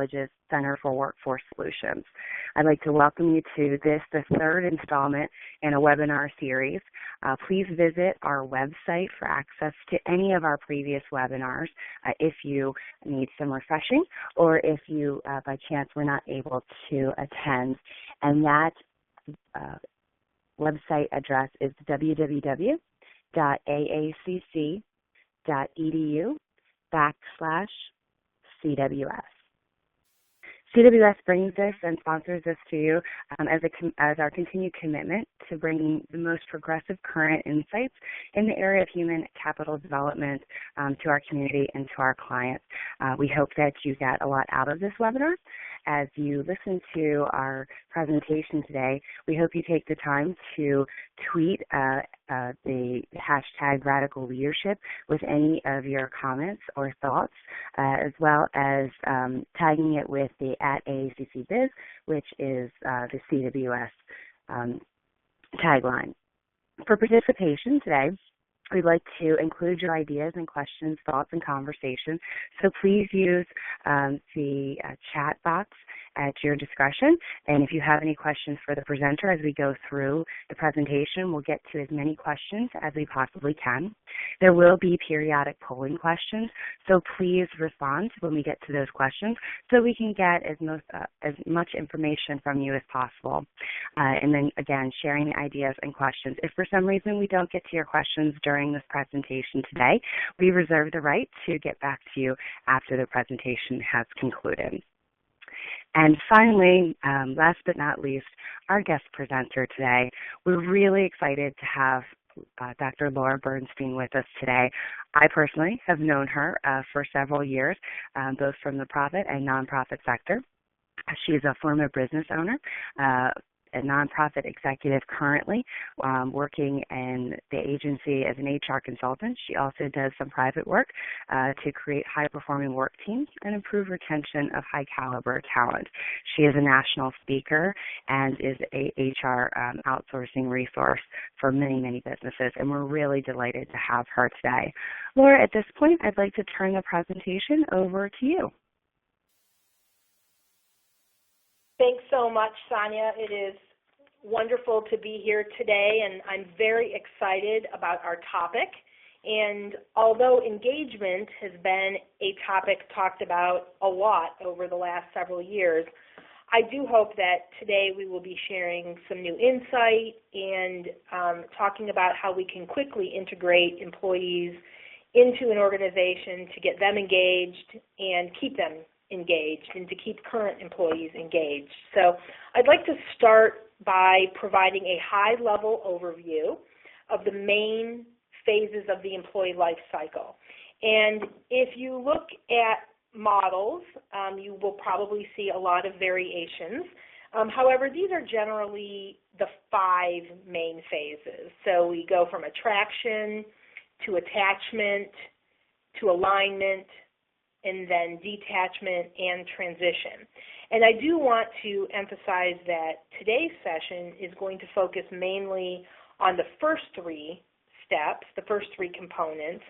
College's Center for Workforce Solutions. I'd like to welcome you to the third installment in a webinar series. Please visit our website for access to any of our previous webinars if you need some refreshing or if you, by chance, were not able to attend. And that website address is www.aacc.edu/CWS. CWS brings this and sponsors this to you as our continued commitment to bringing the most progressive current insights in the area of human capital development to our community and to our clients. We hope that you get a lot out of this webinar. As you listen to our presentation today, we hope you take the time to tweet the hashtag Radical Leadership with any of your comments or thoughts, as well as tagging it with the @AACCBiz, which is the CWS tagline. For participation today, we'd like to include your ideas and questions, thoughts, and conversation. So please use the chat box at your discretion. And if you have any questions for the presenter as we go through the presentation, we'll get to as many questions as we possibly can. There will be periodic polling questions, so please respond when we get to those questions so we can get as much information from you as possible. And then, again, sharing the ideas and questions. If for some reason we don't get to your questions during this presentation today, we reserve the right to get back to you after the presentation has concluded. And finally, last but not least, our guest presenter today. We're really excited to have Dr. Laura Bernstein with us today. I personally have known her for several years, both from the profit and nonprofit sector. She's a former business owner, a nonprofit executive currently, working in the agency as an HR consultant. She also does some private work to create high-performing work teams and improve retention of high-caliber talent. She is a national speaker and is a HR outsourcing resource for many, many businesses, and we're really delighted to have her today. Laura, at this point, I'd like to turn the presentation over to you. Thanks so much, Sonia. It is wonderful to be here today, and I'm very excited about our topic. And although engagement has been a topic talked about a lot over the last several years, I do hope that today we will be sharing some new insight and talking about how we can quickly integrate employees into an organization to get them engaged and keep them engaged and to keep current employees engaged. So I'd like to start by providing a high-level overview of the main phases of the employee life cycle. And if you look at models, you will probably see a lot of variations. However, these are generally the 5 main phases. So we go from attraction to attachment to alignment, and then detachment and transition. And I do want to emphasize that today's session is going to focus mainly on the first 3 steps, the first 3 components,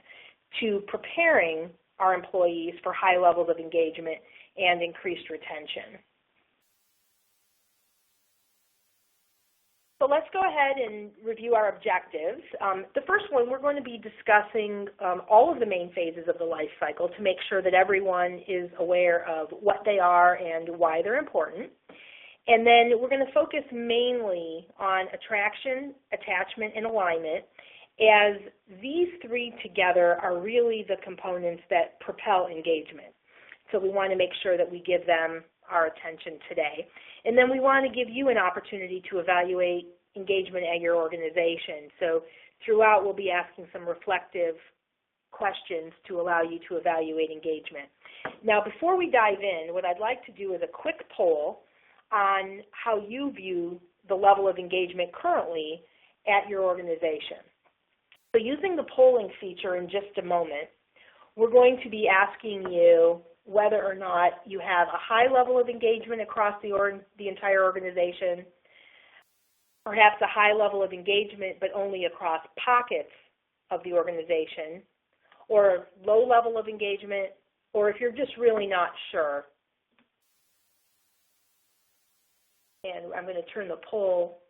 to preparing our employees for high levels of engagement and increased retention. So let's go ahead and review our objectives. The first one, we're going to be discussing all of the main phases of the life cycle to make sure that everyone is aware of what they are and why they're important. And then we're going to focus mainly on attraction, attachment, and alignment, as these 3 together are really the components that propel engagement. So we want to make sure that we give them our attention today. And then we want to give you an opportunity to evaluate engagement at your organization. So throughout, we'll be asking some reflective questions to allow you to evaluate engagement. Now, before we dive in, what I'd like to do is a quick poll on how you view the level of engagement currently at your organization. So using the polling feature in just a moment, we're going to be asking you whether or not you have a high level of engagement across the entire organization, perhaps a high level of engagement but only across pockets of the organization, or low level of engagement, or if you're just really not sure. I'm going to turn the poll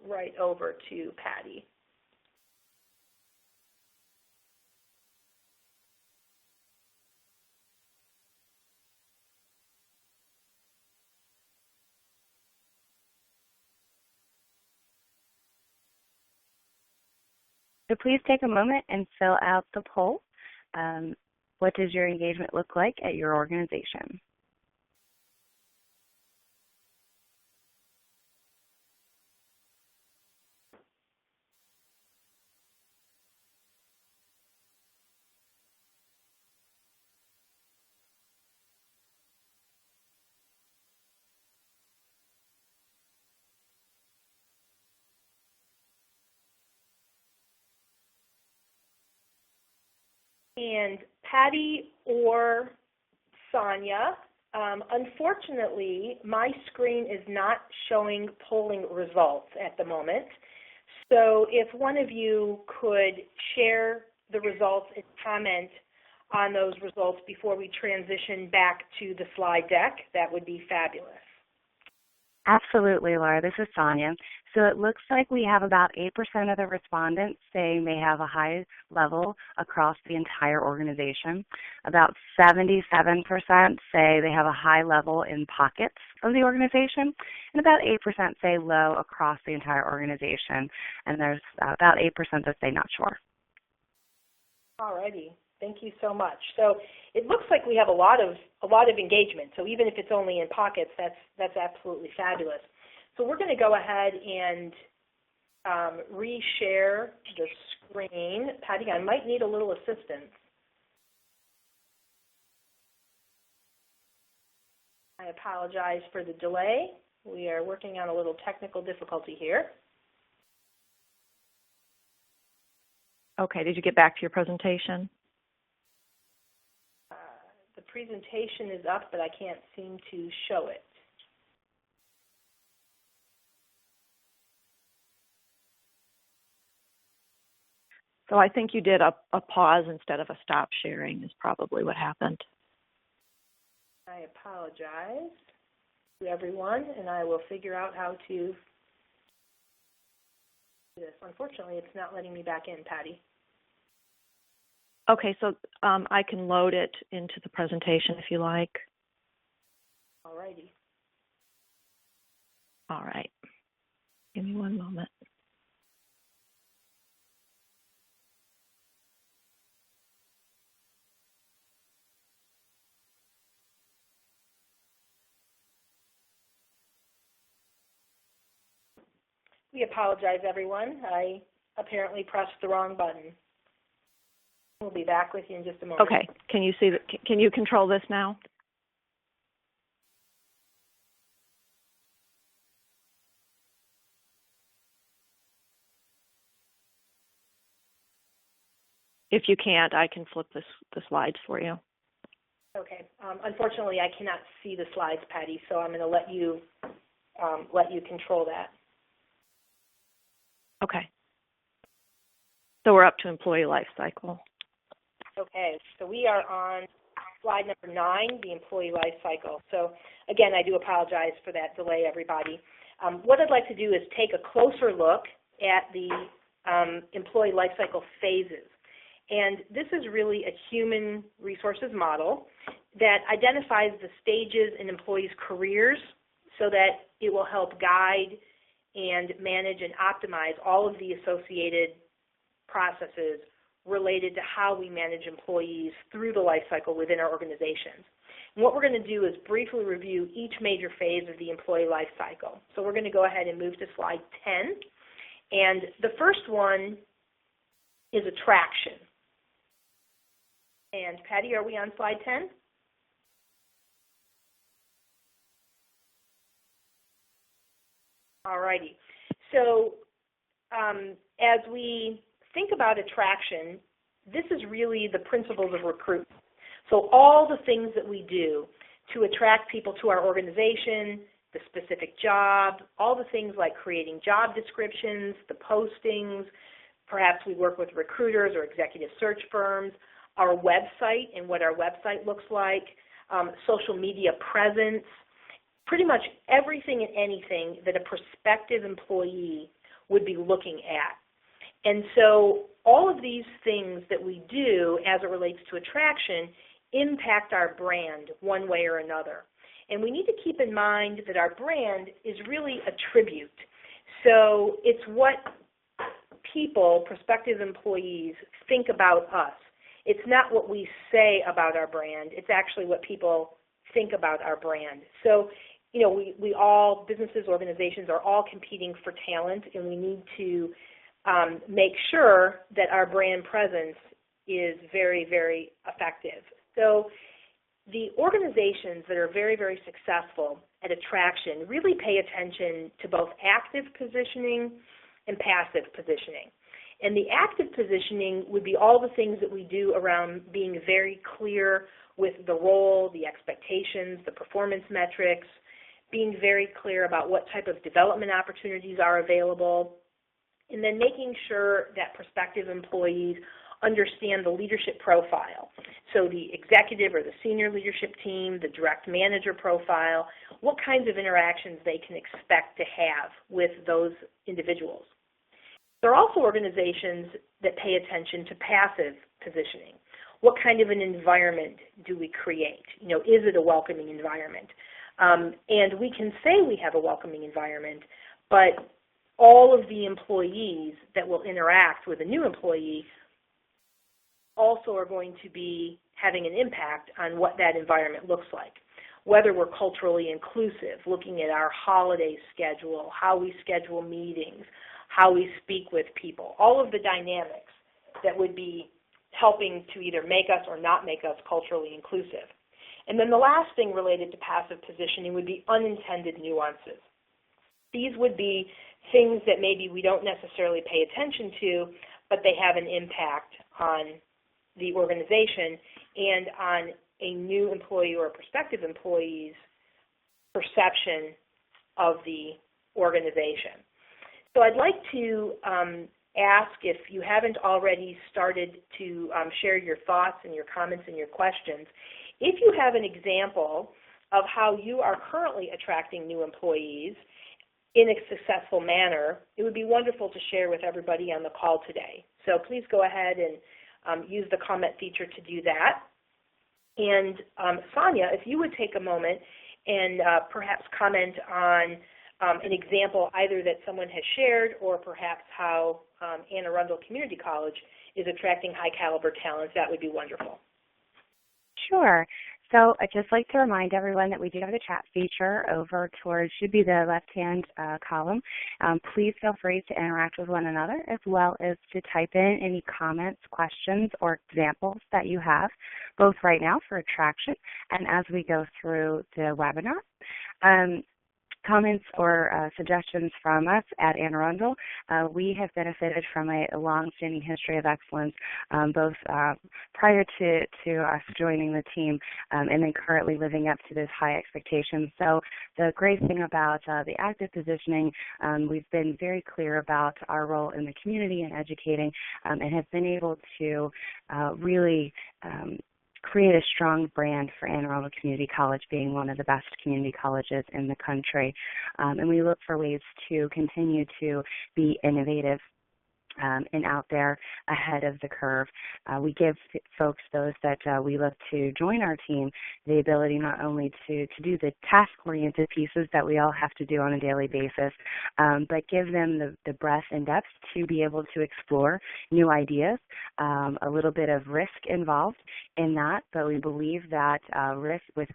right over to Patty. So please take a moment and fill out the poll. What does your engagement look like at your organization? And Patty or Sonia, unfortunately, my screen is not showing polling results at the moment. So if one of you could share the results and comment on those results before we transition back to the slide deck, that would be fabulous. Absolutely, Laura. This is Sonia. So it looks like we have about 8% of the respondents saying they have a high level across the entire organization. About 77% say they have a high level in pockets of the organization, and about 8% say low across the entire organization. And there's about 8% that say not sure. All righty. Thank you so much. So it looks like we have a lot of engagement. So even if it's only in pockets, that's absolutely fabulous. So we're going to go ahead and reshare the screen. Patty, I might need a little assistance. I apologize for the delay. We are working on a little technical difficulty here. Okay, did you get back to your presentation? The presentation is up, but I can't seem to show it. So I think you did a pause instead of a stop sharing is probably what happened. I apologize to everyone, and I will figure out how to do this. Unfortunately, it's not letting me back in, Patty. Okay, so I can load it into the presentation if you like. All righty. All right. Give me one moment. We apologize, everyone. I apparently pressed the wrong button. We'll be back with you in just a moment. Okay. Can you see that? Can you control this now? If you can't, I can flip the slides for you. Okay. Unfortunately, I cannot see the slides, Patty, so I'm going to let you control that. Okay. So we're up to employee life cycle. Okay. So we are on slide number 9, the employee life cycle. So again, I do apologize for that delay, everybody. What I'd like to do is take a closer look at the employee life cycle phases. And this is really a human resources model that identifies the stages in employees' careers so that it will help guide and manage and optimize all of the associated processes related to how we manage employees through the life cycle within our organizations. And what we're going to do is briefly review each major phase of the employee life cycle. So we're going to go ahead and move to slide 10. And the first one is attraction. And Patty, are we on slide 10? All righty. So as we think about attraction, this is really the principles of recruitment. So all the things that we do to attract people to our organization, the specific job, all the things like creating job descriptions, the postings, perhaps we work with recruiters or executive search firms, our website and what our website looks like, social media presence, pretty much everything and anything that a prospective employee would be looking at. And so all of these things that we do as it relates to attraction impact our brand one way or another. And we need to keep in mind that our brand is really a tribute. So it's what people, prospective employees, think about us. It's not what we say about our brand. It's actually what people think about our brand. So, you know, we all, businesses, organizations, are all competing for talent, and we need to make sure that our brand presence is very, very effective. So the organizations that are very, very successful at attraction really pay attention to both active positioning and passive positioning. And the active positioning would be all the things that we do around being very clear with the role, the expectations, the performance metrics, being very clear about what type of development opportunities are available, and then making sure that prospective employees understand the leadership profile. So the executive or the senior leadership team, the direct manager profile, what kinds of interactions they can expect to have with those individuals. There are also organizations that pay attention to passive positioning. What kind of an environment do we create? You know, is it a welcoming environment? And we can say we have a welcoming environment, but all of the employees that will interact with a new employee also are going to be having an impact on what that environment looks like. Whether we're culturally inclusive, looking at our holiday schedule, how we schedule meetings, how we speak with people, all of the dynamics that would be helping to either make us or not make us culturally inclusive. And then the last thing related to passive positioning would be unintended nuances. These would be things that maybe we don't necessarily pay attention to, but they have an impact on the organization and on a new employee or a prospective employee's perception of the organization. So I'd like to ask, if you haven't already started to share your thoughts and your comments and your questions, if you have an example of how you are currently attracting new employees in a successful manner, it would be wonderful to share with everybody on the call today. So please go ahead and use the comment feature to do that. And Sonia, if you would take a moment and perhaps comment on an example either that someone has shared or perhaps how Anne Arundel Community College is attracting high caliber talent, that would be wonderful. Sure. So I'd just like to remind everyone that we do have the chat feature over towards, should be the left-hand column. Please feel free to interact with one another as well as to type in any comments, questions, or examples that you have, both right now for attraction and as we go through the webinar. Comments or suggestions from us at Anne Arundel. We have benefited from a long-standing history of excellence, both prior to us joining the team and then currently living up to those high expectations. So the great thing about the active positioning, we've been very clear about our role in the community and educating and have been able to really create a strong brand for Anne Arundel Community College being one of the best community colleges in the country. And we look for ways to continue to be innovative and out there ahead of the curve. We give folks, those that we look to join our team, the ability not only to do the task-oriented pieces that we all have to do on a daily basis, but give them the breadth and depth to be able to explore new ideas, a little bit of risk involved in that, but we believe that risk with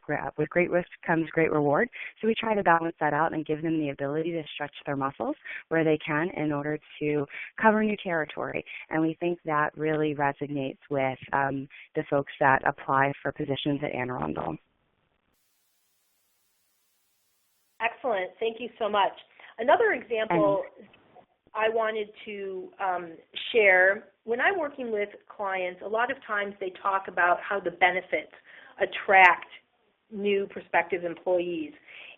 great risk comes great reward. So we try to balance that out and give them the ability to stretch their muscles where they can in order to cover new territory. And we think that really resonates with the folks that apply for positions at Anne Arundel. Excellent. Thank you so much. Another example I wanted to share, when I'm working with clients, a lot of times they talk about how the benefits attract new prospective employees.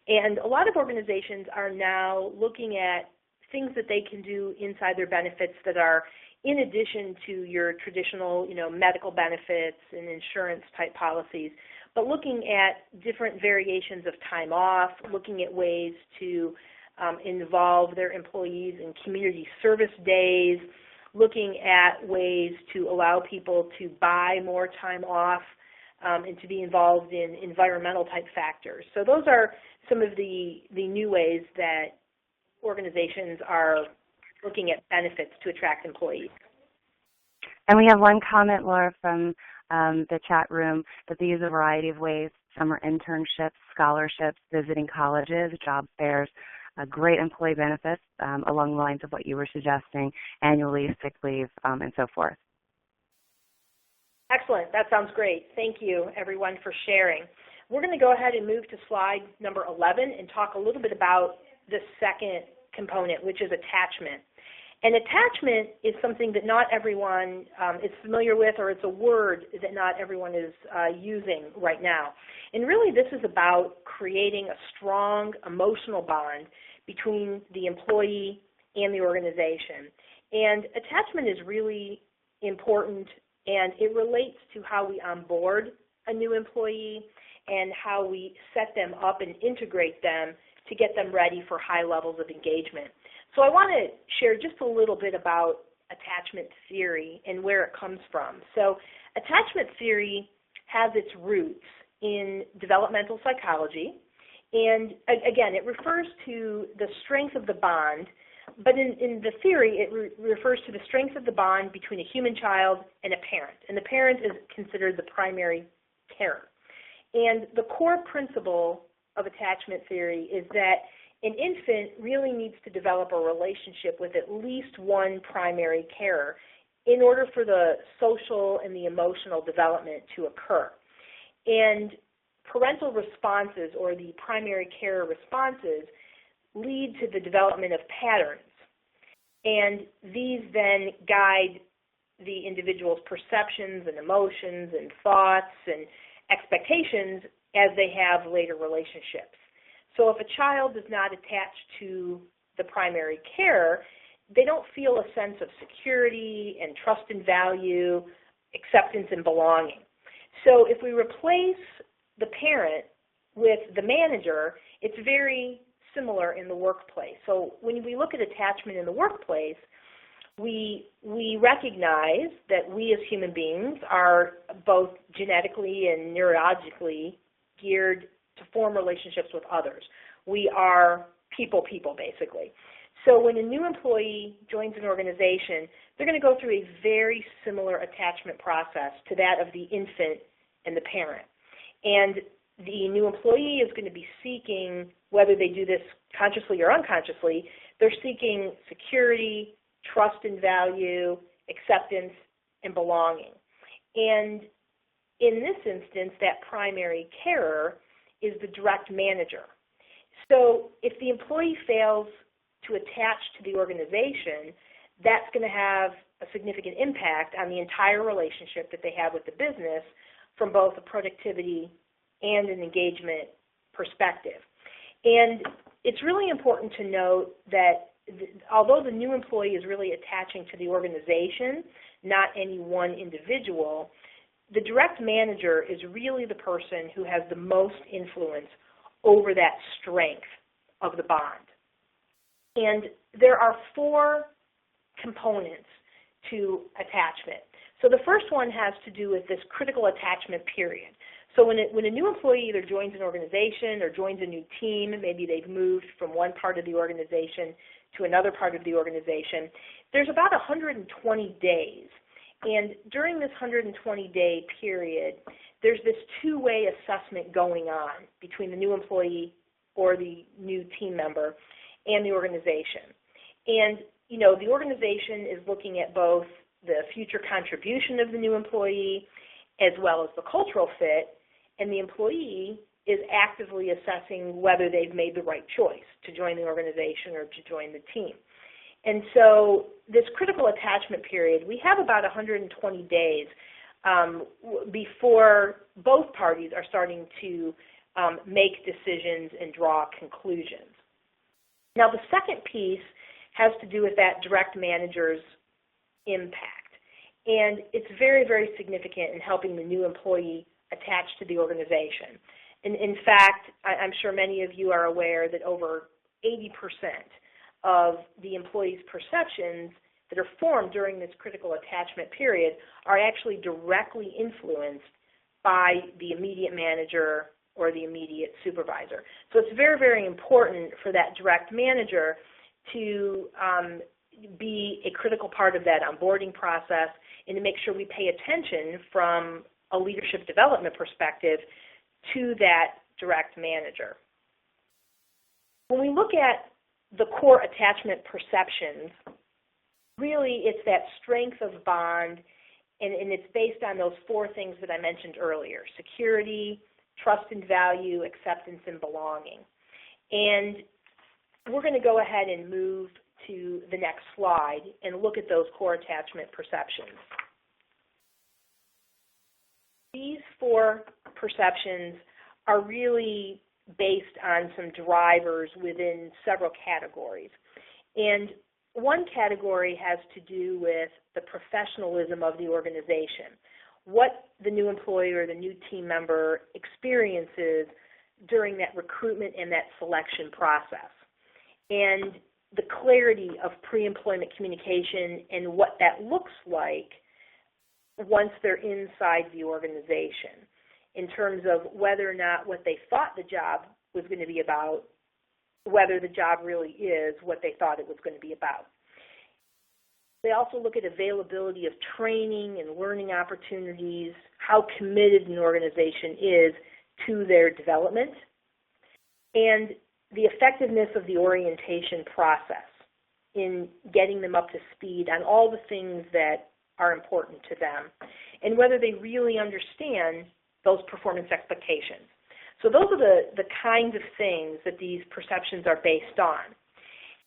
And a lot of organizations are now looking at things that they can do inside their benefits that are in addition to your traditional, medical benefits and insurance type policies. but looking at different variations of time off, looking at ways to involve their employees in community service days, looking at ways to allow people to buy more time off, and to be involved in environmental type factors. So those are some of the new ways that organizations are looking at benefits to attract employees. And we have one comment, Laura, from the chat room that they use a variety of ways. Some are internships, scholarships, visiting colleges, job fairs, great employee benefits along the lines of what you were suggesting, annual leave, sick leave, and so forth. Excellent. That sounds great. Thank you, everyone, for sharing. We're going to go ahead and move to slide number 11 and talk a little bit about the second component, which is attachment. And attachment is something that not everyone is familiar with, or it's a word that not everyone is using right now. And really this is about creating a strong emotional bond between the employee and the organization. And attachment is really important, and it relates to how we onboard a new employee and how we set them up and integrate them to get them ready for high levels of engagement. So I want to share just a little bit about attachment theory and where it comes from. So attachment theory has its roots in developmental psychology, and again, it refers to the strength of the bond, but in the theory, it refers to the strength of the bond between a human child and a parent is considered the primary carer. And the core principle of attachment theory is that an infant really needs to develop a relationship with at least one primary carer in order for the social and the emotional development to occur. And parental responses, or the primary carer responses, lead to the development of patterns. And these then guide the individual's perceptions and emotions and thoughts and expectations as they have later relationships. So if a child is not attached to the primary carer, they don't feel a sense of security and trust and value, acceptance and belonging. So if we replace the parent with the manager, it's very similar in the workplace. So when we look at attachment in the workplace, we recognize that we as human beings are both genetically and neurologically geared to form relationships with others. We are people basically. So when a new employee joins an organization, they're going to go through a very similar attachment process to that of the infant and the parent. And the new employee is going to be seeking, whether they do this consciously or unconsciously, they're seeking security, trust and value, acceptance, and belonging. And in this instance, that primary carer is the direct manager. So if the employee fails to attach to the organization, that's going to have a significant impact on the entire relationship that they have with the business from both a productivity and an engagement perspective. And it's really important to note that although the new employee is really attaching to the organization, not any one individual, the direct manager is really the person who has the most influence over that strength of the bond. And there are four components to attachment. So the first one has to do with this critical attachment period. So when a new employee either joins an organization or joins a new team, maybe they've moved from one part of the organization to another part of the organization, there's about 120 days. And during this 120-day period, there's this two-way assessment going on between the new employee or the new team member and the organization. And, you know, the organization is looking at both the future contribution of the new employee as well as the cultural fit, and the employee is actively assessing whether they've made the right choice to join the organization or to join the team. And so this critical attachment period, we have about 120 days before both parties are starting to make decisions and draw conclusions. Now the second piece has to do with that direct manager's impact. And it's very, very significant in helping the new employee attached to the organization. In fact, I'm sure many of you are aware that over 80% of the employees' perceptions that are formed during this critical attachment period are actually directly influenced by the immediate manager or the immediate supervisor. So it's very, very important for that direct manager to be a critical part of that onboarding process and to make sure we pay attention from a leadership development perspective to that direct manager. When we look at the core attachment perceptions, really it's that strength of bond, and it's based on those four things that I mentioned earlier: security, trust and value, acceptance, and belonging. And we're going to go ahead and move to the next slide and look at those core attachment perceptions. These four perceptions are really based on some drivers within several categories. And one category has to do with the professionalism of the organization, what the new employee or the new team member experiences during that recruitment and that selection process, and the clarity of pre-employment communication and what that looks like once they're inside the organization, in terms of whether or not what they thought the job was going to be about, whether the job really is what they thought it was going to be about. They also look at availability of training and learning opportunities, how committed an organization is to their development, and the effectiveness of the orientation process in getting them up to speed on all the things that are important to them, and whether they really understand those performance expectations. So those are the kinds of things that these perceptions are based on.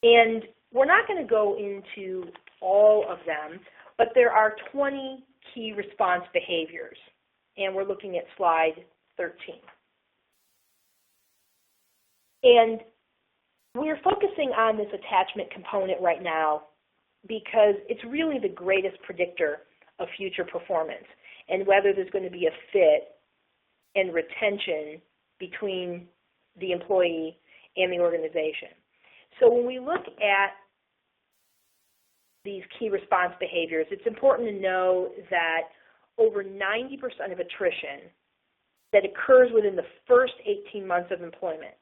And we're not going to go into all of them, but there are 20 key response behaviors, and we're looking at slide 13. And we're focusing on this attachment component right now because it's really the greatest predictor of future performance and whether there's going to be a fit and retention between the employee and the organization. So when we look at these key response behaviors, it's important to know that over 90% of attrition that occurs within the first 18 months of employment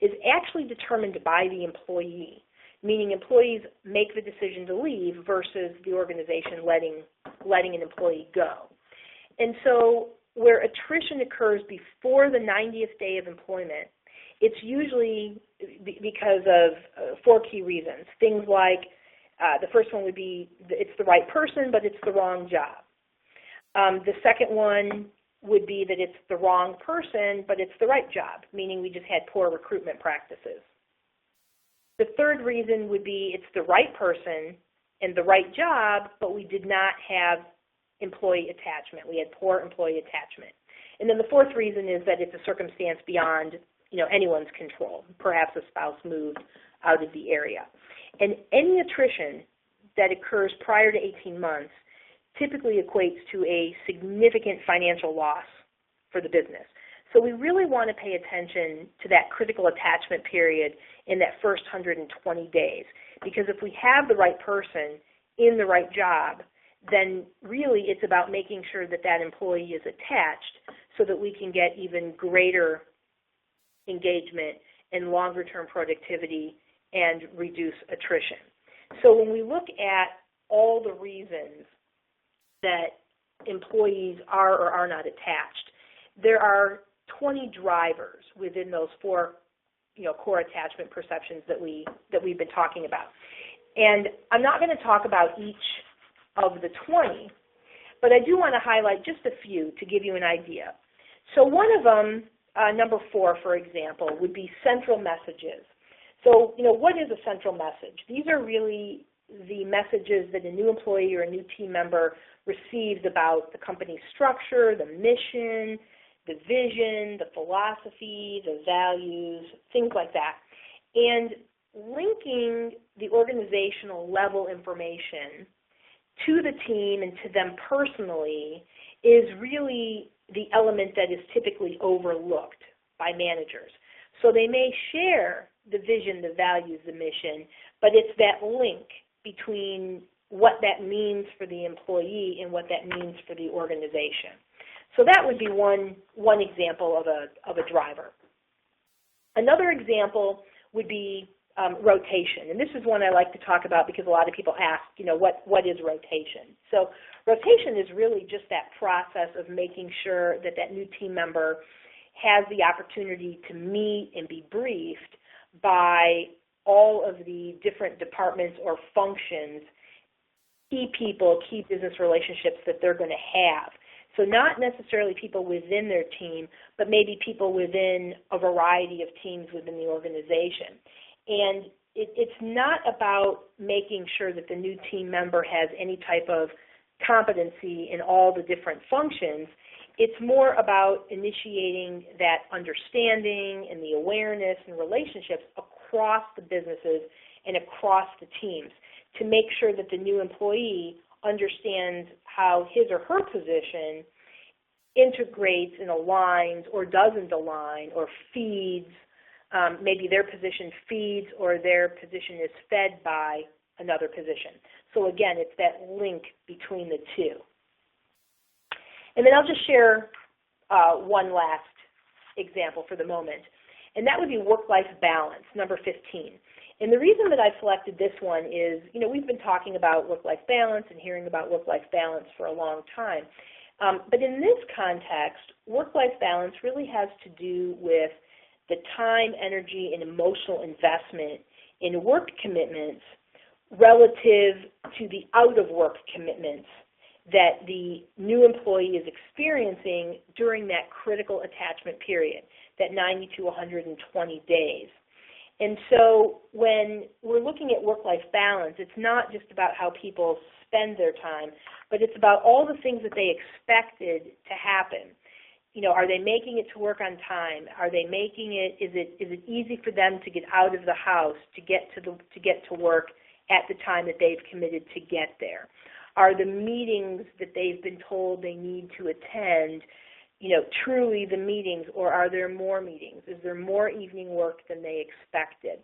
is actually determined by the employee, meaning employees make the decision to leave versus the organization letting an employee go. And so where attrition occurs before the 90th day of employment, it's usually because of four key reasons. Things like the first one would be it's the right person, but it's the wrong job. The second one would be that it's the wrong person, but it's the right job, meaning we just had poor recruitment practices. The third reason would be it's the right person and the right job, but we did not have employee attachment. We had poor employee attachment. And then the fourth reason is that it's a circumstance beyond anyone's control. Perhaps a spouse moved out of the area. And any attrition that occurs prior to 18 months typically equates to a significant financial loss for the business. So we really want to pay attention to that critical attachment period in that first 120 days, because if we have the right person in the right job, then really it's about making sure that that employee is attached so that we can get even greater engagement and longer-term productivity and reduce attrition. So when we look at all the reasons that employees are or are not attached, there are 20 drivers within those four core attachment perceptions that we've been talking about. And I'm not going to talk about each of the 20, but I do want to highlight just a few to give you an idea. So one of them, number 4, for example, would be central messages. So, what is a central message? These are really the messages that a new employee or a new team member receives about the company's structure, the mission, the vision, the philosophy, the values, things like that. And linking the organizational level information to the team and to them personally is really the element that is typically overlooked by managers. So they may share the vision, the values, the mission, but it's that link between what that means for the employee and what that means for the organization. So that would be one example of a driver. Another example would be rotation, and this is one I like to talk about because a lot of people ask, what is rotation? So rotation is really just that process of making sure that that new team member has the opportunity to meet and be briefed by all of the different departments or functions, key people, key business relationships that they're going to have. So not necessarily people within their team, but maybe people within a variety of teams within the organization. And it's not about making sure that the new team member has any type of competency in all the different functions. It's more about initiating that understanding and the awareness and relationships across the businesses and across the teams to make sure that the new employee understands how his or her position integrates and aligns or doesn't align or feeds. Maybe their position feeds or their position is fed by another position. So again, it's that link between the two. And then I'll just share one last example for the moment, and that would be work-life balance, number 15. And the reason that I selected this one is, we've been talking about work-life balance and hearing about work-life balance for a long time. But in this context, work-life balance really has to do with the time, energy, and emotional investment in work commitments relative to the out-of-work commitments that the new employee is experiencing during that critical attachment period, that 90 to 120 days. And so when we're looking at work-life balance, it's not just about how people spend their time, but it's about all the things that they expected to happen. Are they making it to work on time? Are they making it? Is it easy for them to get out of the house to get to work at the time that they've committed to get there? Are the meetings that they've been told they need to attend, truly the meetings, or are there more meetings? Is there more evening work than they expected?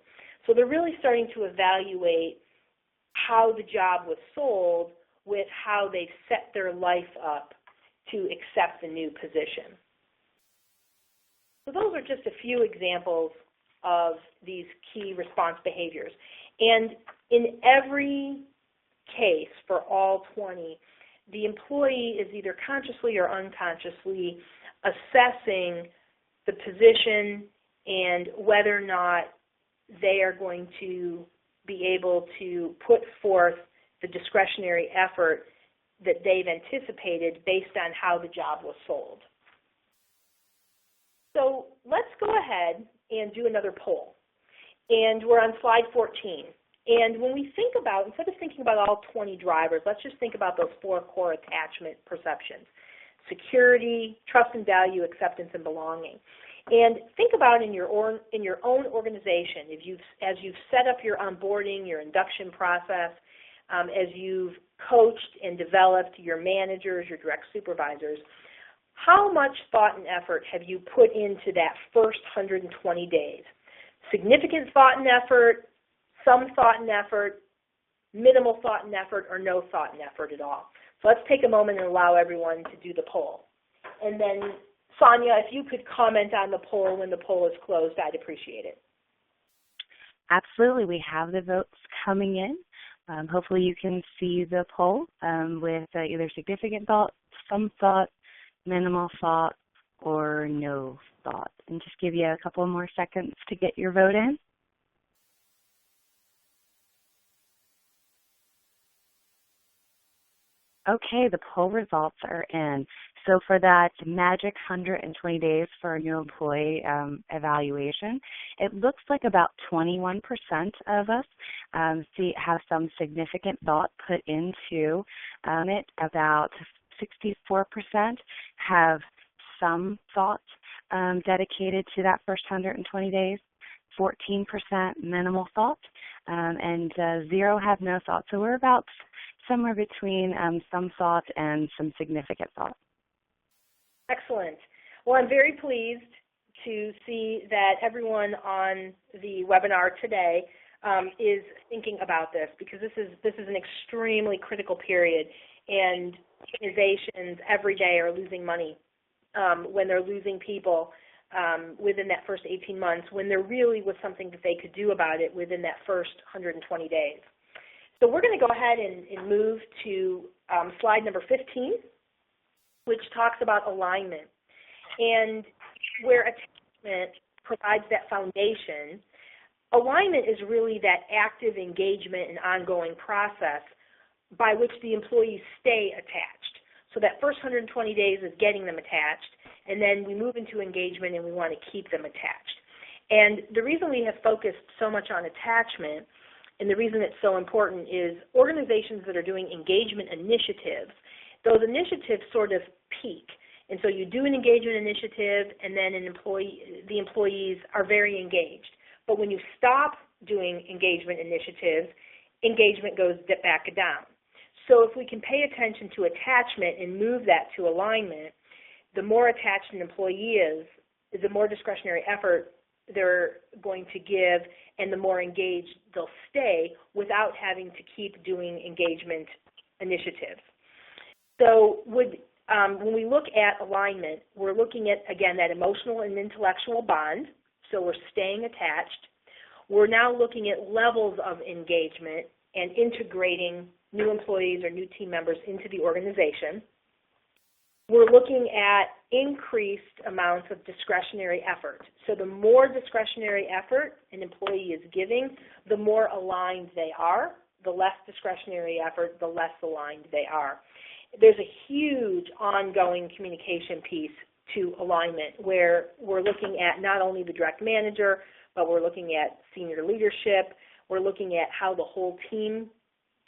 So they're really starting to evaluate how the job was sold with how they've set their life up to accept the new position. So those are just a few examples of these key response behaviors. And in every case for all 20, the employee is either consciously or unconsciously assessing the position and whether or not they are going to be able to put forth the discretionary effort that they've anticipated based on how the job was sold. So let's go ahead and do another poll. And we're on slide 14. And when we think about, instead of thinking about all 20 drivers, let's just think about those 4 core attachment perceptions: security, trust and value, acceptance, and belonging. And think about in your own organization, as you've set up your onboarding, your induction process, as you've coached and developed your managers, your direct supervisors, how much thought and effort have you put into that first 120 days? Significant thought and effort, some thought and effort, minimal thought and effort, or no thought and effort at all? So let's take a moment and allow everyone to do the poll. And then, Sonia, if you could comment on the poll when the poll is closed, I'd appreciate it. Absolutely. We have the votes coming in. Hopefully you can see the poll with either significant thought, some thought, minimal thought, or no thought. And just give you a couple more seconds to get your vote in. Okay, the poll results are in. So for that magic 120 days for a new employee evaluation, it looks like about 21% of us have some significant thought put into it. About 64% have some thought dedicated to that first 120 days. 14% minimal thought, and 0 have no thought. So we're about somewhere between some thought and some significant thought. Excellent. Well, I'm very pleased to see that everyone on the webinar today is thinking about this, because this is an extremely critical period, and organizations every day are losing money when they're losing people within that first 18 months, when there really was something that they could do about it within that first 120 days. So we're going to go ahead and move to slide number 15, which talks about alignment. And where attachment provides that foundation, alignment is really that active engagement and ongoing process by which the employees stay attached. So that first 120 days is getting them attached, and then we move into engagement and we want to keep them attached. And the reason we have focused so much on attachment, and the reason it's so important, is organizations that are doing engagement initiatives, those initiatives sort of peak. And so you do an engagement initiative, and then the employees are very engaged. But when you stop doing engagement initiatives, engagement goes back down. So if we can pay attention to attachment and move that to alignment, the more attached an employee is, the more discretionary effort they're going to give, and the more engaged they'll stay without having to keep doing engagement initiatives. So when we look at alignment, we're looking at, again, that emotional and intellectual bond, so we're staying attached. We're now looking at levels of engagement and integrating new employees or new team members into the organization. We're looking at increased amounts of discretionary effort. So the more discretionary effort an employee is giving, the more aligned they are. The less discretionary effort, the less aligned they are. There's a huge ongoing communication piece to alignment, where we're looking at not only the direct manager, but we're looking at senior leadership. We're looking at how the whole team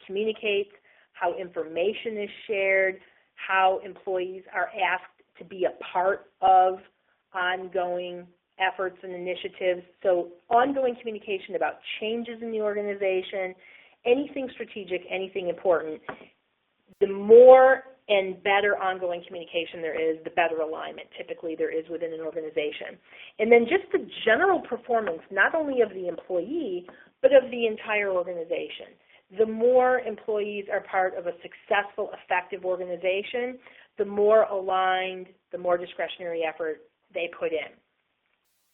communicates, how information is shared, how employees are asked to be a part of ongoing efforts and initiatives. So ongoing communication about changes in the organization, anything strategic, anything important. The more and better ongoing communication there is, the better alignment typically there is within an organization. And then just the general performance, not only of the employee, but of the entire organization. The more employees are part of a successful, effective organization, the more aligned, the more discretionary effort they put in.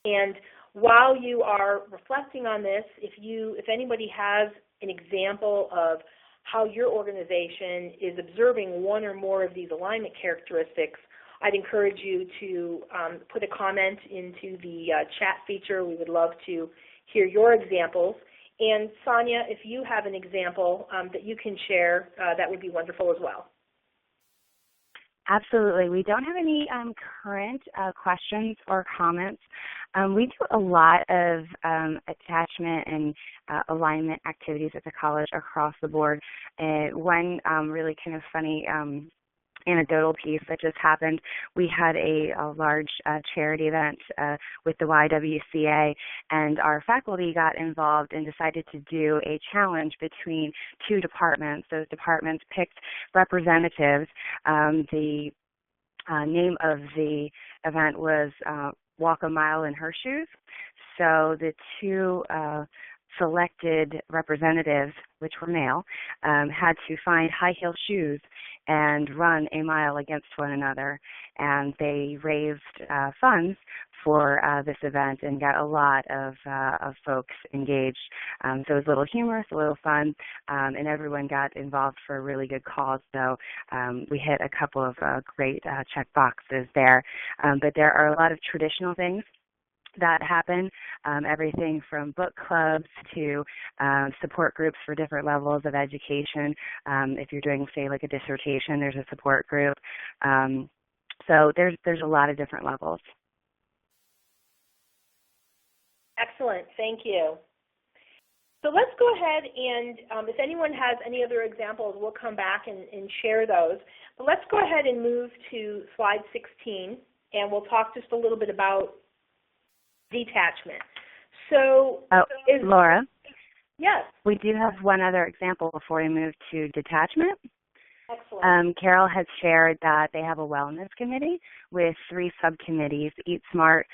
And while you are reflecting on this, if anybody has an example of how your organization is observing one or more of these alignment characteristics, I'd encourage you to put a comment into the chat feature. We would love to hear your examples. And Sonia, if you have an example that you can share, that would be wonderful as well. Absolutely. We don't have any current questions or comments. We do a lot of attachment and alignment activities at the college across the board. One really kind of funny anecdotal piece that just happened, we had a large charity event with the YWCA, and our faculty got involved and decided to do a challenge between two departments. Those departments picked representatives. The name of the event was Walk a Mile in Her Shoes. So the two selected representatives, which were male, had to find high-heel shoes and run a mile against one another. And they raised funds for this event and got a lot of folks engaged. So it was a little humorous, a little fun, and everyone got involved for a really good cause. So we hit a couple of great check boxes there. But there are a lot of traditional things that happen, everything from book clubs to support groups for different levels of education. If you're doing, say, like a dissertation, there's a support group. So there's a lot of different levels. Excellent. Thank you. So let's go ahead and if anyone has any other examples, we'll come back and share those. But let's go ahead and move to slide 16, and we'll talk just a little bit about detachment. So, Laura? Yes. We do have one other example before we move to detachment. Excellent. Carol has shared that they have a wellness committee with 3 subcommittees: Eat Smart,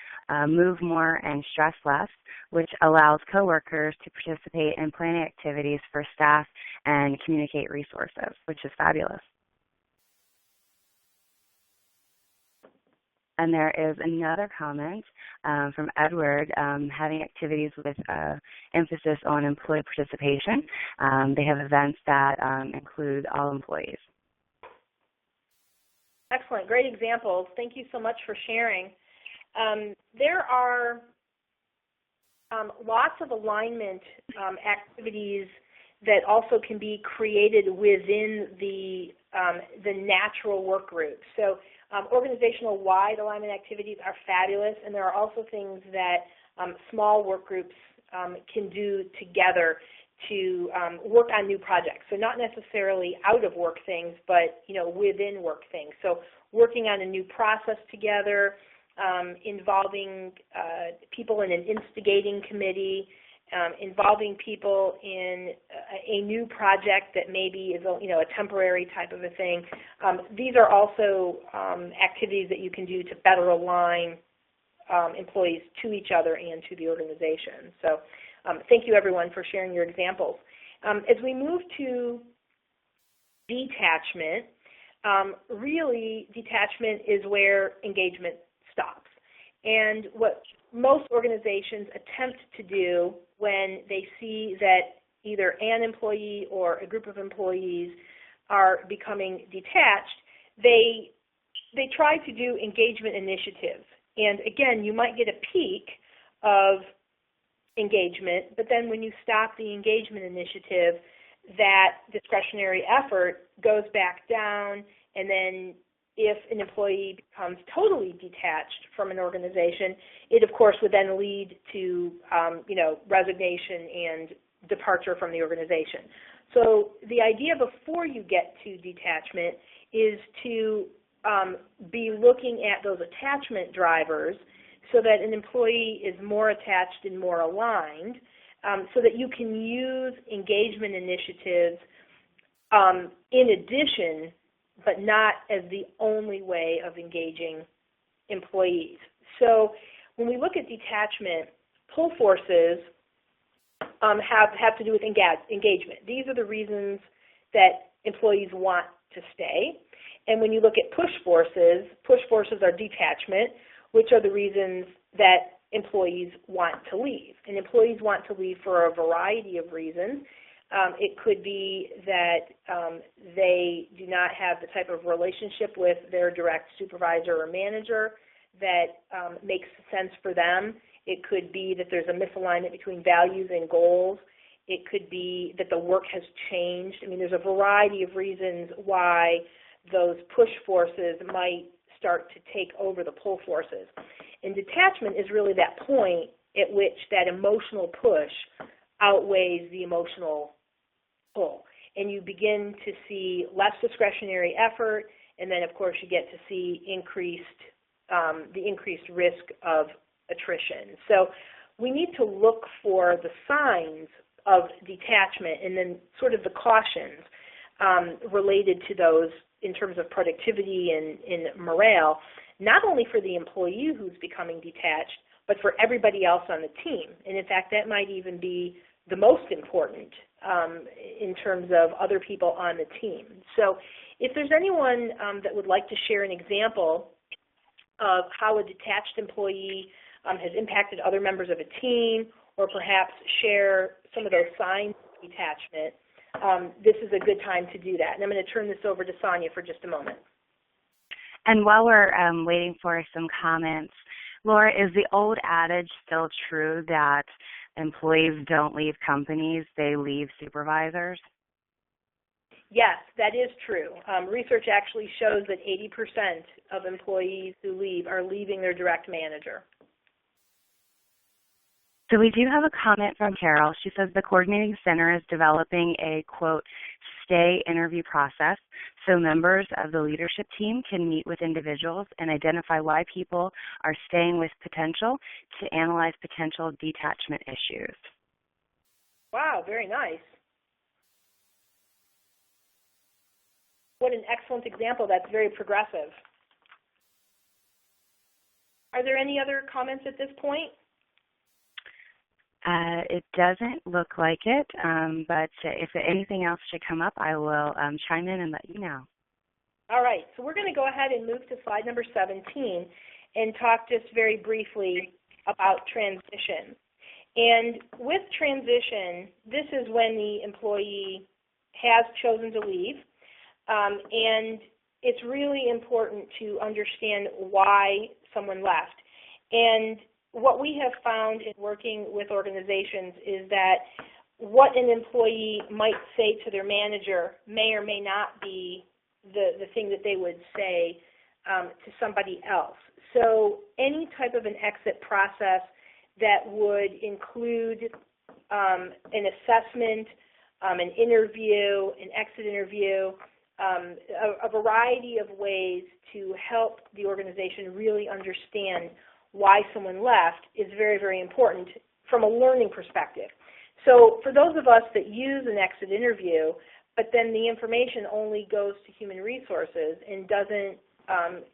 Move More, and Stress Less, which allows coworkers to participate in planning activities for staff and communicate resources, which is fabulous. And there is another comment from Edward, having activities with emphasis on employee participation. They have events that include all employees. Excellent. Great examples. Thank you so much for sharing. There are lots of alignment activities that also can be created within the natural work group. So organizational-wide alignment activities are fabulous, and there are also things that small work groups can do together to work on new projects. So not necessarily out of work things, but within work things. So working on a new process together, involving people in an instigating committee, involving people in a new project that maybe is a temporary type of a thing. These are also activities that you can do to better align employees to each other and to the organization. So thank you, everyone, for sharing your examples. As we move to detachment, really detachment is where engagement stops. And what most organizations attempt to do when they see that either an employee or a group of employees are becoming detached, they try to do engagement initiatives. And again, you might get a peak of engagement, but then when you stop the engagement initiative, that discretionary effort goes back down, and then if an employee becomes totally detached from an organization, it of course would then lead to resignation and departure from the organization. So the idea before you get to detachment is to be looking at those attachment drivers so that an employee is more attached and more aligned, so that you can use engagement initiatives in addition, but not as the only way of engaging employees. So when we look at detachment, pull forces have to do with engagement. These are the reasons that employees want to stay. And when you look at push forces are detachment, which are the reasons that employees want to leave. And employees want to leave for a variety of reasons. It could be that they do not have the type of relationship with their direct supervisor or manager that makes sense for them. It could be that there's a misalignment between values and goals. It could be that the work has changed. I mean, there's a variety of reasons why those push forces might start to take over the pull forces. And detachment is really that point at which that emotional push outweighs the emotional pull. And you begin to see less discretionary effort, and then, of course, you get to see the increased risk of attrition. So we need to look for the signs of detachment and then sort of the cautions related to those in terms of productivity and morale, not only for the employee who's becoming detached, but for everybody else on the team. And in fact, that might even be the most important in terms of other people on the team. So if there's anyone that would like to share an example of how a detached employee has impacted other members of a team, or perhaps share some of those signs of detachment, this is a good time to do that. And I'm going to turn this over to Sonia for just a moment. And while we're waiting for some comments, Laura, is the old adage still true that employees don't leave companies, they leave supervisors? Yes, that is true. Research actually shows that 80% of employees who leave are leaving their direct manager. So we do have a comment from Carol. She says the coordinating center is developing a, quote, stay interview process so members of the leadership team can meet with individuals and identify why people are staying with potential to analyze potential detachment issues. Wow, very nice. What an excellent example. That's very progressive. Are there any other comments at this point? It doesn't look like it, but if anything else should come up, I will chime in and let you know. All right, so we're going to go ahead and move to slide number 17 and talk just very briefly about transition. And with transition, this is when the employee has chosen to leave, and it's really important to understand why someone left. And what we have found in working with organizations is that what an employee might say to their manager may or may not be the thing that they would say to somebody else. So any type of an exit process that would include an assessment, an interview, an exit interview, a variety of ways to help the organization really understand why someone left is very, very important from a learning perspective. So for those of us that use an exit interview, but then the information only goes to human resources and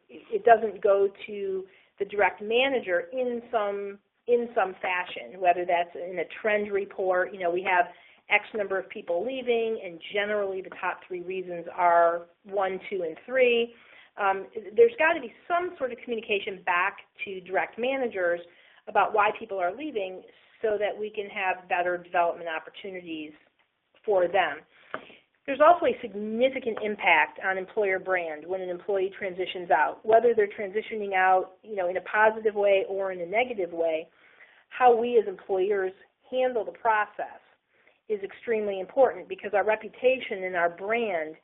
it doesn't go to the direct manager in some fashion, whether that's in a trend report. We have X number of people leaving, and generally the top 3 reasons are 1, 2, and 3. There's got to be some sort of communication back to direct managers about why people are leaving so that we can have better development opportunities for them. There's also a significant impact on employer brand when an employee transitions out, whether they're transitioning out, in a positive way or in a negative way. How we as employers handle the process is extremely important because our reputation and our brand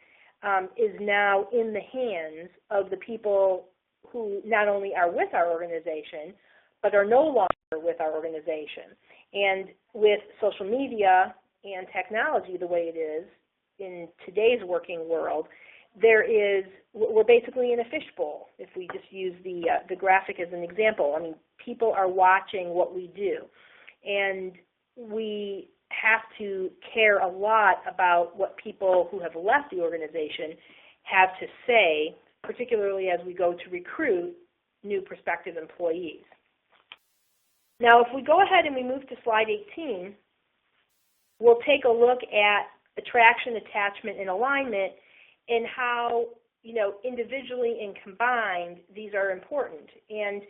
is now in the hands of the people who not only are with our organization, but are no longer with our organization. And with social media and technology the way it is in today's working world, we're basically in a fishbowl, if we just use the graphic as an example. I mean, people are watching what we do, and we have to care a lot about what people who have left the organization have to say, particularly as we go to recruit new prospective employees. Now, if we go ahead and we move to slide 18, we'll take a look at attraction, attachment, and alignment and how, individually and combined, these are important. And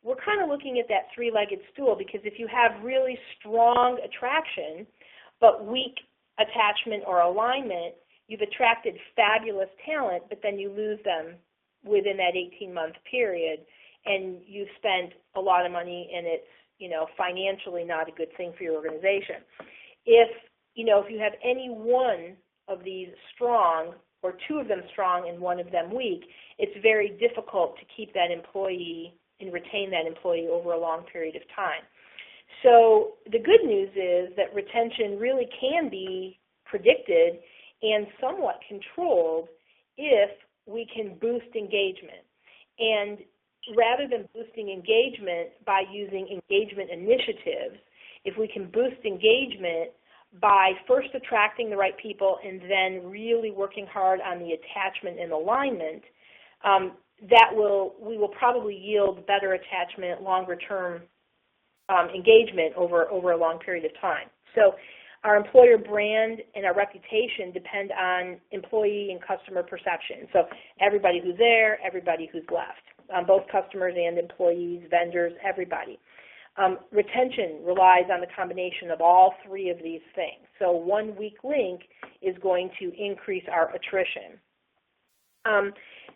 we're kind of looking at that 3-legged stool because if you have really strong attraction but weak attachment or alignment, you've attracted fabulous talent, but then you lose them within that 18-month period, and you've spent a lot of money, and it's, financially not a good thing for your organization. If you have any one of these strong or 2 of them strong and 1 of them weak, it's very difficult to keep that employee and retain that employee over a long period of time. So the good news is that retention really can be predicted and somewhat controlled if we can boost engagement. And rather than boosting engagement by using engagement initiatives, if we can boost engagement by first attracting the right people and then really working hard on the attachment and alignment, we will probably yield better attachment, longer-term engagement over a long period of time. So our employer brand and our reputation depend on employee and customer perception. So everybody who's there, everybody who's left, both customers and employees, vendors, everybody. Retention relies on the combination of all 3 of these things. So one weak link is going to increase our attrition.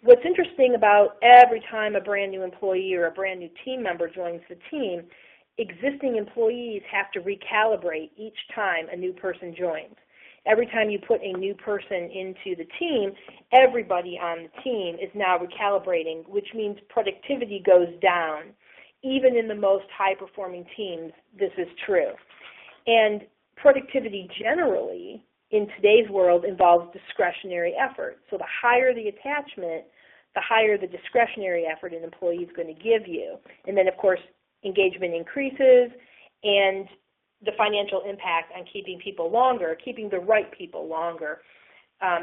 What's interesting about every time a brand new employee or a brand new team member joins the team, existing employees have to recalibrate each time a new person joins. Every time you put a new person into the team, everybody on the team is now recalibrating, which means productivity goes down. Even in the most high-performing teams, this is true. And productivity generally in today's world involves discretionary effort. So the higher the attachment, the higher the discretionary effort an employee is going to give you. And then, of course, engagement increases, and the financial impact on keeping people longer, keeping the right people longer,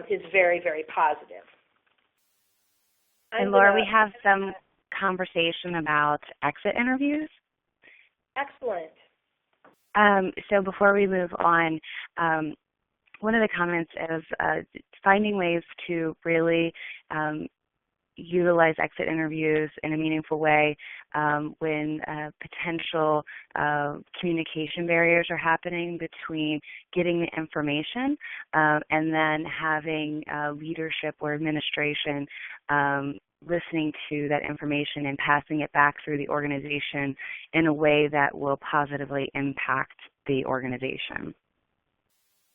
is very, very positive. And Laura, we have some conversation about exit interviews. Excellent. So before we move on, one of the comments is finding ways to really utilize exit interviews in a meaningful way when potential communication barriers are happening between getting the information and then having leadership or administration listening to that information and passing it back through the organization in a way that will positively impact the organization.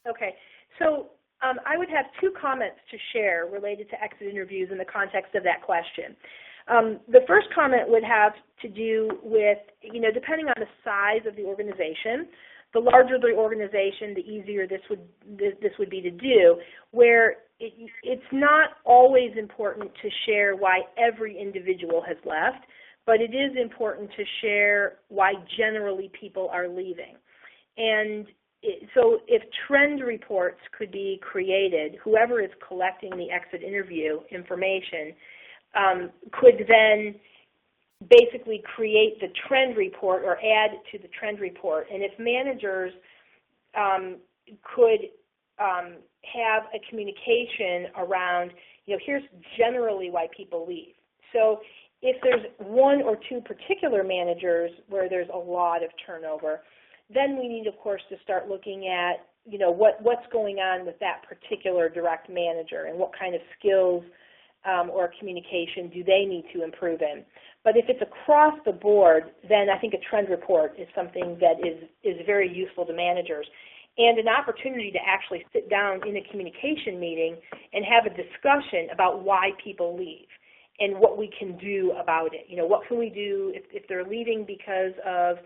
Okay, so I would have two comments to share related to exit interviews in the context of that question. The first comment would have to do with, depending on the size of the organization, the larger the organization, the easier this would be to do, where it's not always important to share why every individual has left, but it is important to share why generally people are leaving. And so if trend reports could be created, whoever is collecting the exit interview information could then basically create the trend report or add to the trend report. And if managers could have a communication around, here's generally why people leave. So if there's one or two particular managers where there's a lot of turnover, then we need, of course, to start looking at, what's going on with that particular direct manager and what kind of skills or communication do they need to improve in. But if it's across the board, then I think a trend report is something that is very useful to managers, and an opportunity to actually sit down in a communication meeting and have a discussion about why people leave and what we can do about it. What can we do if they're leaving because of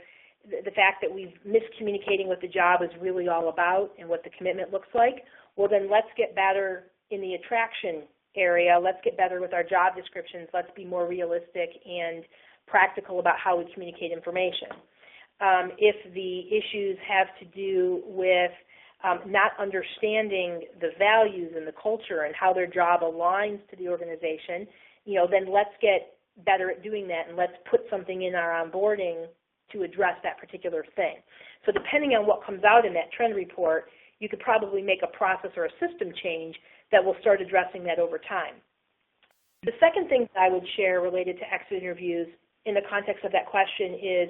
the fact that we've miscommunicating what the job is really all about and what the commitment looks like? Well, then let's get better in the attraction area. Let's get better with our job descriptions. Let's be more realistic and practical about how we communicate information. If the issues have to do with not understanding the values and the culture and how their job aligns to the organization, then let's get better at doing that, and let's put something in our onboarding to address that particular thing. So depending on what comes out in that trend report, you could probably make a process or a system change that will start addressing that over time. The second thing that I would share related to exit interviews in the context of that question is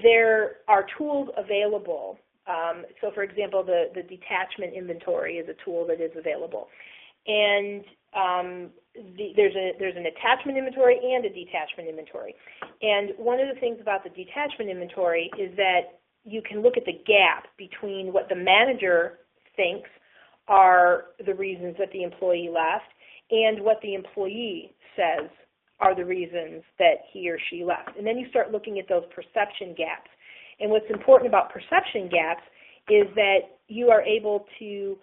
there are tools available. So for example, the detachment inventory is a tool that is available. And there's an attachment inventory and a detachment inventory. And one of the things about the detachment inventory is that you can look at the gap between what the manager thinks are the reasons that the employee left and what the employee says are the reasons that he or she left. And then you start looking at those perception gaps. And what's important about perception gaps is that you are able to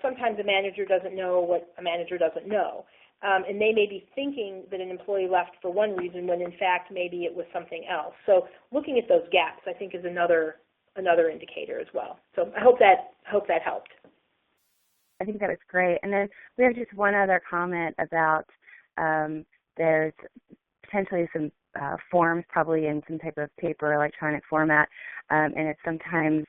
sometimes a manager doesn't know what a manager doesn't know. And they may be thinking that an employee left for one reason when in fact maybe it was something else. So looking at those gaps, I think, is another indicator as well. So I hope that helped. I think that was great. And then we have just one other comment about there's potentially some forms, probably in some type of paper or electronic format, and it's sometimes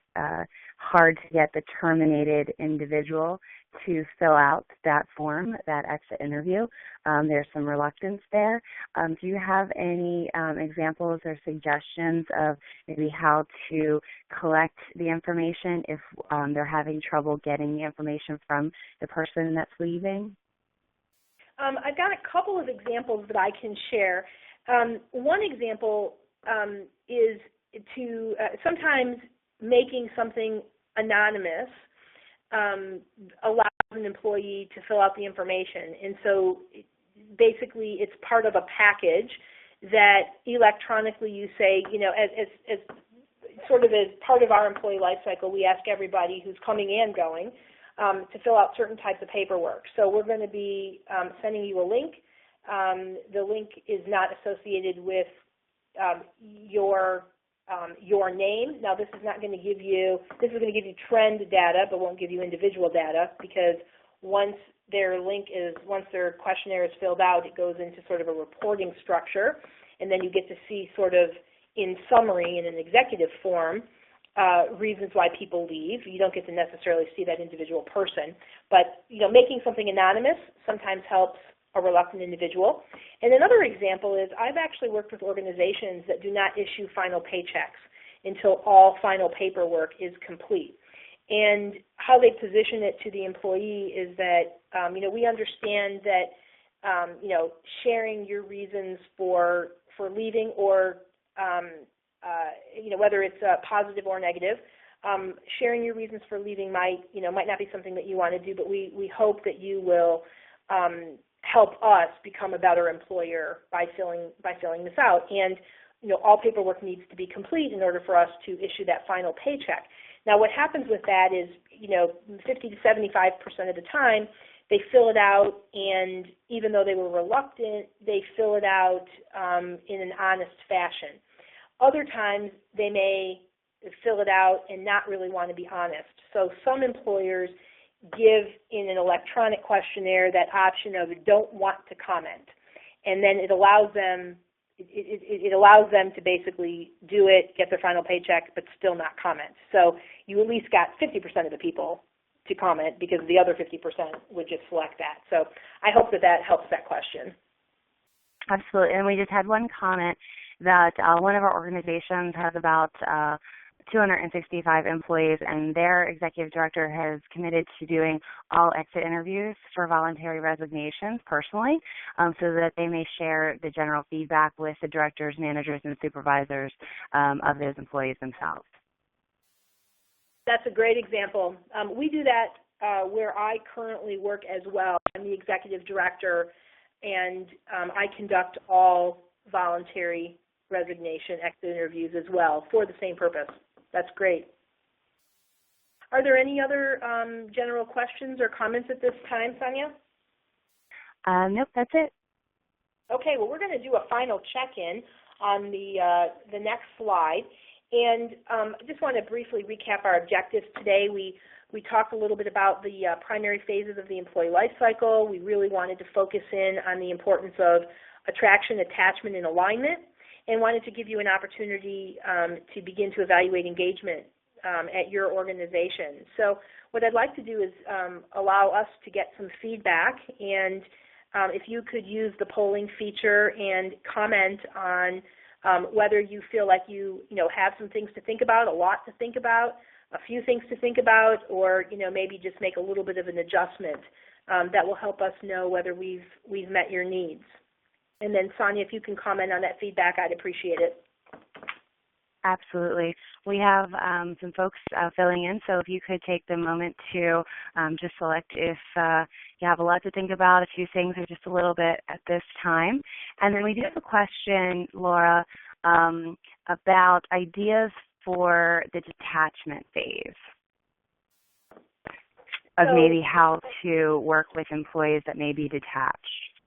hard to get the terminated individual to fill out that form, that exit interview. There's some reluctance there. Do you have any examples or suggestions of maybe how to collect the information if they're having trouble getting the information from the person that's leaving? I've got a couple of examples that I can share. One example is to sometimes making something anonymous allows an employee to fill out the information. And so basically it's part of a package that electronically you say, as sort of as part of our employee life cycle, we ask everybody who's coming and going to fill out certain types of paperwork. So we're going to be sending you a link. The link is not associated with your name. Now, this is going to give you trend data, but won't give you individual data, because once once their questionnaire is filled out, it goes into sort of a reporting structure, and then you get to see sort of in summary in an executive form reasons why people leave. You don't get to necessarily see that individual person, but making something anonymous sometimes helps a reluctant individual. And another example is I've actually worked with organizations that do not issue final paychecks until all final paperwork is complete. And how they position it to the employee is that, we understand that, sharing your reasons for leaving or, whether it's positive or negative, sharing your reasons for leaving might not be something that you want to do, but we hope that you will help us become a better employer by filling this out. And all paperwork needs to be complete in order for us to issue that final paycheck. Now, what happens with that is, 50 to 75% of the time, they fill it out, and even though they were reluctant, they fill it out in an honest fashion. Other times, they may fill it out and not really want to be honest. So some employers give in an electronic questionnaire that option of don't want to comment, and then it allows them to basically do it, get their final paycheck, but still not comment. So you at least got 50% of the people to comment because the other 50% would just select that. So I hope that helps that question. Absolutely. And we just had one comment that one of our organizations has about 265 employees, and their executive director has committed to doing all exit interviews for voluntary resignations personally, so that they may share the general feedback with the directors, managers, and supervisors of those employees themselves. That's a great example. We do that where I currently work as well. I'm the executive director, and I conduct all voluntary resignation exit interviews as well for the same purpose. That's great. Are there any other general questions or comments at this time, Sonia? Nope, that's it. Okay, well, we're going to do a final check-in on the next slide. And I just want to briefly recap our objectives today. We talked a little bit about the primary phases of the employee life cycle. We really wanted to focus in on the importance of attraction, attachment, and alignment, and wanted to give you an opportunity to begin to evaluate engagement at your organization. So what I'd like to do is allow us to get some feedback, and if you could use the polling feature and comment on whether you feel like you have some things to think about, a lot to think about, a few things to think about, or maybe just make a little bit of an adjustment that will help us know whether we've met your needs. And then, Sonia, if you can comment on that feedback, I'd appreciate it. Absolutely. We have some folks filling in, so if you could take the moment to just select if you have a lot to think about, a few things, or just a little bit at this time. And then we do have a question, Laura, about ideas for the detachment phase of maybe how to work with employees that may be detached.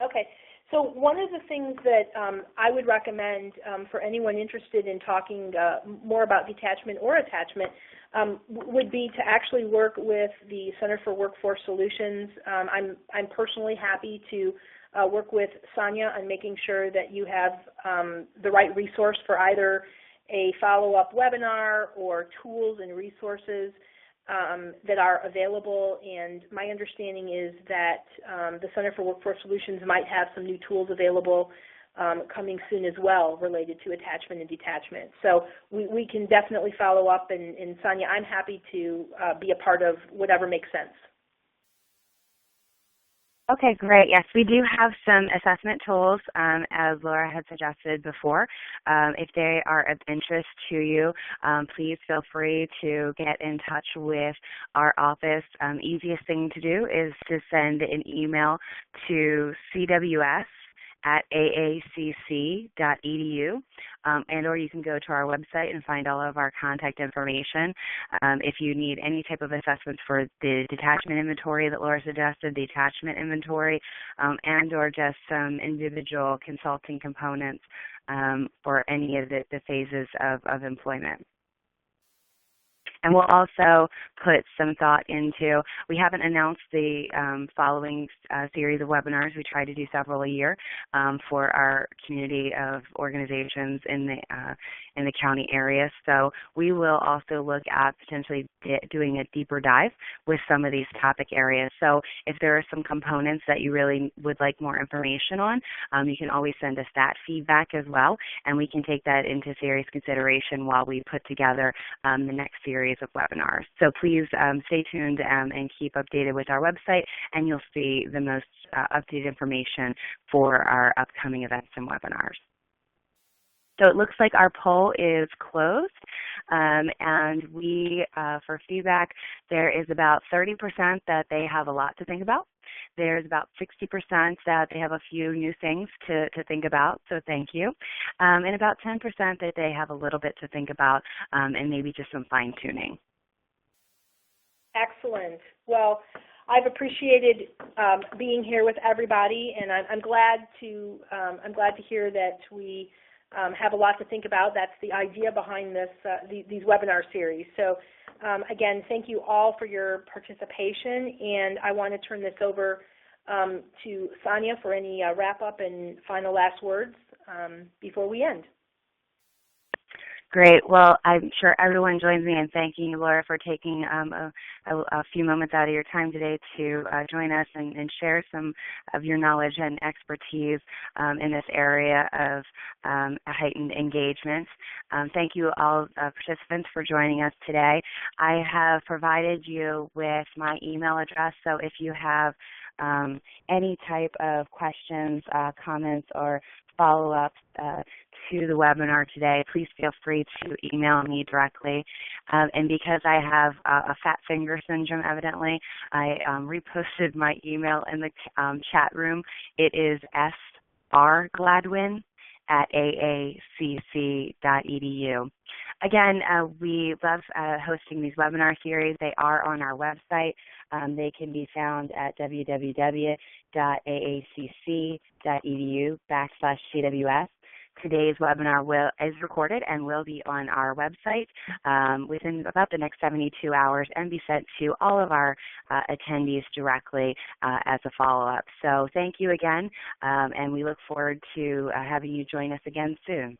Okay. So one of the things that I would recommend for anyone interested in talking more about detachment or attachment would be to actually work with the Center for Workforce Solutions. I'm personally happy to work with Sonia on making sure that you have the right resource for either a follow-up webinar or tools and resources that are available, and my understanding is that the Center for Workforce Solutions might have some new tools available coming soon as well related to attachment and detachment. So we can definitely follow up, and Sonia, I'm happy to be a part of whatever makes sense. Okay, great. Yes, we do have some assessment tools, as Laura had suggested before. If they are of interest to you, please feel free to get in touch with our office. Easiest thing to do is to send an email to cws@aacc.edu, and or you can go to our website and find all of our contact information. If you need any type of assessments for the detachment inventory that Laura suggested, the attachment inventory, and or just some individual consulting components for any of the phases of employment. And we'll also put some thought into, we haven't announced the following series of webinars. We try to do several a year for our community of organizations in the county area. So we will also look at potentially doing a deeper dive with some of these topic areas. So if there are some components that you really would like more information on, you can always send us that feedback as well, and we can take that into serious consideration while we put together the next series of webinars. So please stay tuned and keep updated with our website, and you'll see the most updated information for our upcoming events and webinars. So it looks like our poll is closed, and we, for feedback, there is about 30% that they have a lot to think about. There's about 60% that they have a few new things to think about, so thank you. And about 10% that they have a little bit to think about and maybe just some fine-tuning. Excellent. Well, I've appreciated being here with everybody, and I'm glad to hear that we have a lot to think about. That's the idea behind this these webinar series. So again, thank you all for your participation, and I want to turn this over to Sonia for any wrap-up and final last words before we end. Great. Well, I'm sure everyone joins me in thanking you, Laura, for taking a few moments out of your time today to join us and share some of your knowledge and expertise in this area of heightened engagement. Thank you all participants for joining us today. I have provided you with my email address, so if you have any type of questions, comments, or follow-ups to the webinar today, please feel free to email me directly. And because I have a fat finger syndrome, evidently, I reposted my email in the chat room. It is srgladwin@aacc.edu. Again, we love hosting these webinar series. They are on our website. They can be found at www.aacc.edu/CWS. Today's webinar is recorded and will be on our website within about the next 72 hours and be sent to all of our attendees directly as a follow-up. So thank you again, and we look forward to having you join us again soon.